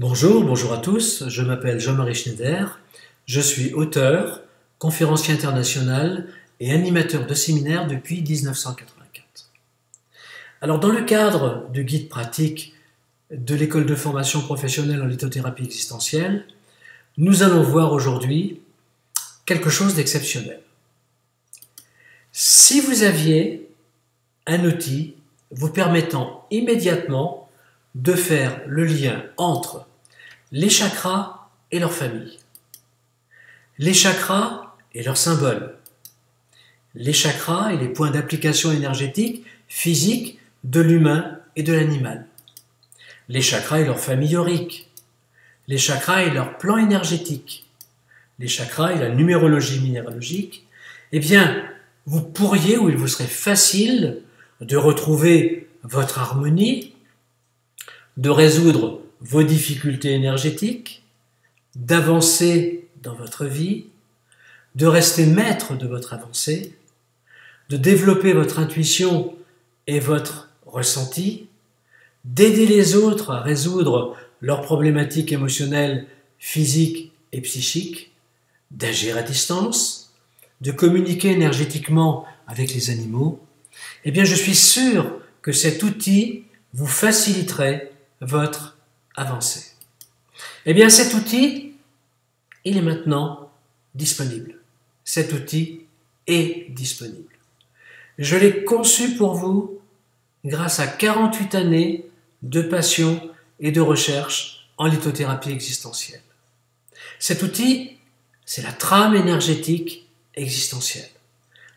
Bonjour à tous, je m'appelle Jean-Marie Schneider, je suis auteur, conférencier international et animateur de séminaires depuis 1984. Alors dans le cadre du guide pratique de l'école de formation professionnelle en lithothérapie existentielle, nous allons voir aujourd'hui quelque chose d'exceptionnel. Si vous aviez un outil vous permettant immédiatement de faire le lien entre les chakras et leur famille, les chakras et leurs symboles, les chakras et les points d'application énergétique physique de l'humain et de l'animal, les chakras et leur famille aurique, les chakras et leur plan énergétique, les chakras et la numérologie minéralogique, eh bien, vous pourriez, ou il vous serait facile de retrouver votre harmonie, de résoudre vos difficultés énergétiques, d'avancer dans votre vie, de rester maître de votre avancée, de développer votre intuition et votre ressenti, d'aider les autres à résoudre leurs problématiques émotionnelles, physiques et psychiques, d'agir à distance, de communiquer énergétiquement avec les animaux, eh bien je suis sûr que cet outil vous faciliterait votre avancée. Eh bien cet outil, il est maintenant disponible. Cet outil est disponible. Je l'ai conçu pour vous grâce à 48 années de passion et de recherche en lithothérapie existentielle. Cet outil, c'est la trame énergétique existentielle.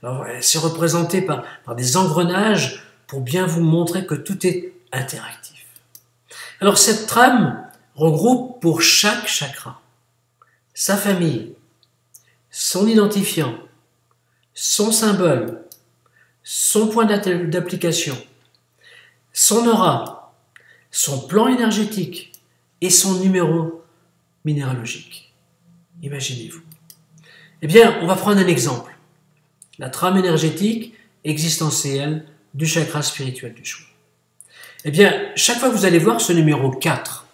Alors, c'est représenté par des engrenages pour bien vous montrer que tout est interactif. Alors, cette trame regroupe pour chaque chakra sa famille, son identifiant, son symbole, son point d'application, son aura, son plan énergétique et son numéro minéralogique. Imaginez-vous. Eh bien, on va prendre un exemple. La trame énergétique existentielle du chakra spirituel du choix. Eh bien, chaque fois que vous allez voir ce numéro 4,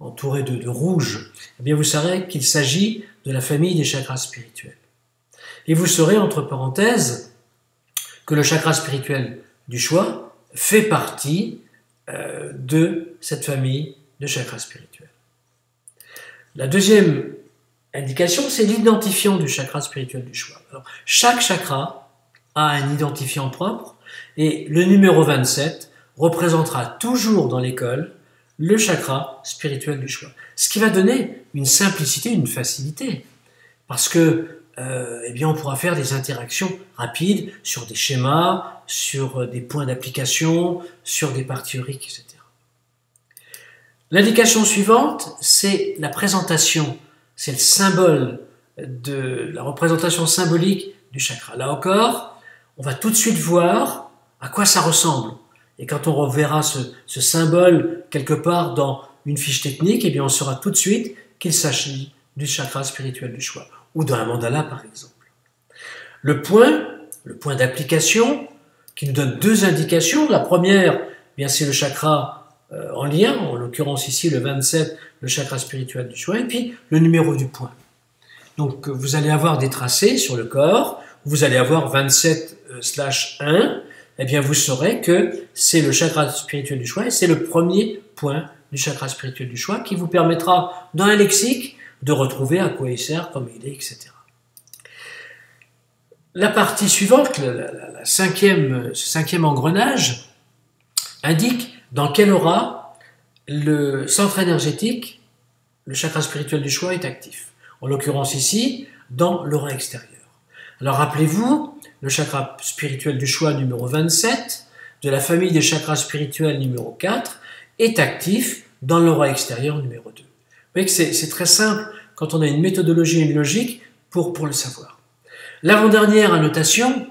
entouré de rouge, eh bien vous saurez qu'il s'agit de la famille des chakras spirituels. Et vous saurez, entre parenthèses, que le chakra spirituel du choix fait partie de cette famille de chakras spirituels. La deuxième indication, c'est l'identifiant du chakra spirituel du choix. Alors, chaque chakra a un identifiant propre et le numéro 27 représentera toujours dans l'école le chakra spirituel du choix. Ce qui va donner une simplicité, une facilité. Parce que, eh bien, on pourra faire des interactions rapides sur des schémas, sur des points d'application, sur des parties auriques, etc. L'indication suivante, c'est la présentation. C'est le symbole de la représentation symbolique du chakra. Là encore, on va tout de suite voir à quoi ça ressemble. Et quand on reverra ce symbole quelque part dans une fiche technique, eh bien on saura tout de suite qu'il s'agit du chakra spirituel du choix, ou dans un mandala par exemple. Le point d'application, qui nous donne deux indications. La première, eh bien c'est le chakra en lien, en l'occurrence ici le 27, le chakra spirituel du choix, et puis le numéro du point. Donc vous allez avoir des tracés sur le corps, vous allez avoir 27/1, eh bien vous saurez que c'est le chakra spirituel du choix et c'est le premier point du chakra spirituel du choix qui vous permettra, dans un lexique, de retrouver à quoi il sert, comme il est, etc. La partie suivante, ce cinquième engrenage, indique dans quelle aura le centre énergétique, le chakra spirituel du choix, est actif. En l'occurrence ici, dans l'aura extérieure. Alors rappelez-vous, le chakra spirituel du choix numéro 27, de la famille des chakras spirituels numéro 4, est actif dans l'aura extérieure numéro 2. Vous voyez que c'est très simple quand on a une méthodologie et une logique pour le savoir. L'avant-dernière annotation,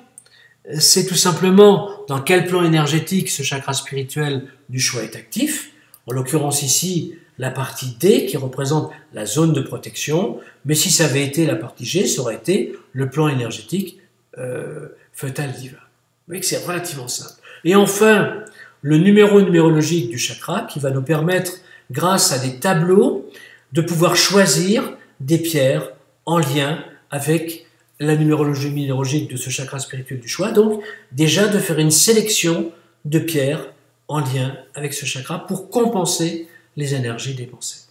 c'est tout simplement dans quel plan énergétique ce chakra spirituel du choix est actif. En l'occurrence ici, la partie D qui représente la zone de protection, mais si ça avait été la partie G, ça aurait été le plan énergétique fœtal divin. Vous voyez que c'est relativement simple. Et enfin, le numéro numérologique du chakra qui va nous permettre grâce à des tableaux, de pouvoir choisir des pierres en lien avec la numérologie minéralogique de ce chakra spirituel du choix. Donc, déjà de faire une sélection de pierres en lien avec ce chakra pour compenser les énergies dépensées.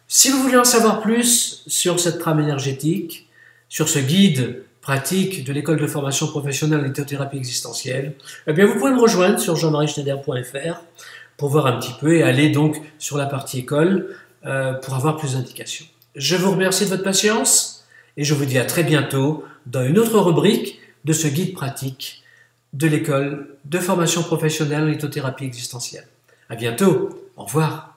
Si vous voulez en savoir plus sur cette trame énergétique, sur ce guide pratique de l'école de formation professionnelle en lithothérapie existentielle, eh bien vous pouvez me rejoindre sur jean-marieschneider.fr pour voir un petit peu et aller donc sur la partie école pour avoir plus d'indications. Je vous remercie de votre patience et je vous dis à très bientôt dans une autre rubrique de ce guide pratique de l'école de formation professionnelle en lithothérapie existentielle. À bientôt, au revoir.